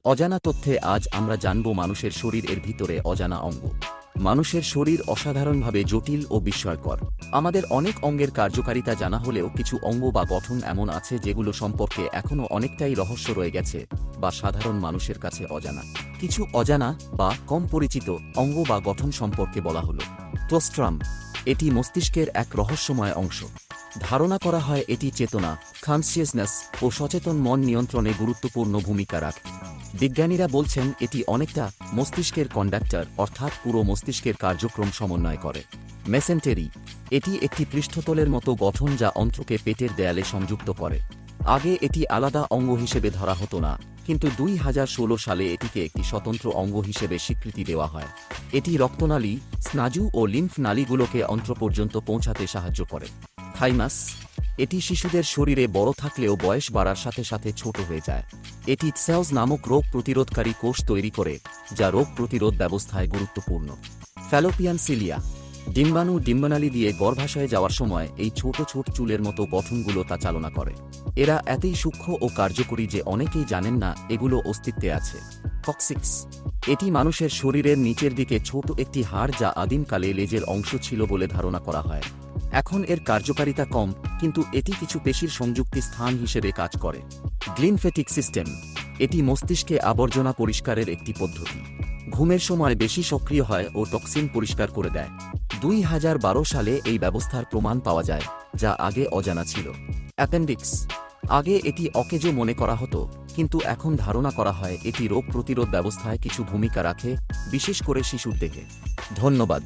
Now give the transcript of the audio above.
অজানা তথ্যে আজ আমরা জানব মানুষের শরীরের ভিতরে অজানা অঙ্গ। মানুষের শরীর অসাধারণভাবে জটিল ও বিস্ময়কর। আমাদের অনেক অঙ্গের কার্যকারিতা জানা হলেও কিছু অঙ্গ বা গঠন এমন আছে যেগুলো সম্পর্কে এখনও অনেকটাই রহস্য রয়ে গেছে বা সাধারণ মানুষের কাছে অজানা। কিছু অজানা বা কম পরিচিত অঙ্গ বা গঠন সম্পর্কে বলা হলো। ক্লোস্ট্রাম, এটি মস্তিষ্কের এক রহস্যময় অংশ। ধারণা করা হয় এটি চেতনা, কনসিয়াসনেস ও সচেতন মন নিয়ন্ত্রণে গুরুত্বপূর্ণ ভূমিকা রাখে। বিজ্ঞানীরা বলছেন এটি অনেকটা মস্তিষ্কের কন্ডাক্টর, অর্থাৎ পুরো মস্তিষ্কের কার্যক্রম সমন্বয় করে। মেসেন্টেরি, এটি একটি পৃষ্ঠতলের মতো গঠন যা অন্ত্রকে পেটের দেয়ালে সংযুক্ত করে। আগে এটি আলাদা অঙ্গ হিসেবে ধরা হতো না, কিন্তু 2016 সালে এটিকে একটি স্বতন্ত্র অঙ্গ হিসেবে স্বীকৃতি দেওয়া হয়। এটি রক্তনালী, স্নায়ু ও লিম্ফ নালীগুলোকে অন্ত্র পর্যন্ত পৌঁছাতে সাহায্য করে। থাইমাস, এটি শিশুদের শরীরে বড় থাকলেও বয়স বাড়ার সাথে সাথে ছোট হয়ে যায়। এটি সেলস নামক রোগ প্রতিরোধকারী কোষ তৈরি করে, যা রোগ প্রতিরোধ ব্যবস্থায় গুরুত্বপূর্ণ। ফ্যালোপিয়ান সিলিয়া, ডিম্বাণু ডিম্বানালী দিয়ে গর্ভাশয়ে যাওয়ার সময় এই ছোট ছোট চুলের মতো গঠনগুলো তা চালনা করে। এরা এতই সূক্ষ্ম ও কার্যকরী যে অনেকেই জানেন না এগুলো অস্তিত্বে আছে। কক্সিক্স, এটি মানুষের শরীরের নিচের দিকে ছোট একটি হাড় যা আদিমকালে লেজের অংশ ছিল বলে ধারণা করা হয়। এখন এর কার্যকারিতা কম, কিন্তু এটি কিছু পেশির সংযুক্তি স্থান হিসেবে কাজ করে। গ্লিনফেটিক সিস্টেম, এটি মস্তিষ্কে আবর্জনা পরিষ্কারের একটি পদ্ধতি। ঘুমের সময় বেশি সক্রিয় হয় ও টক্সিন পরিষ্কার করে দেয়। 2012 সালে এই ব্যবস্থার প্রমাণ পাওয়া যায়, যা আগে অজানা ছিল। অ্যাপেন্ডিক্স, আগে এটি অকেজো মনে করা হতো, কিন্তু এখন ধারণা করা হয় এটি রোগ প্রতিরোধ ব্যবস্থায় কিছু ভূমিকা রাখে, বিশেষ করে শিশুর দেহে। ধন্যবাদ।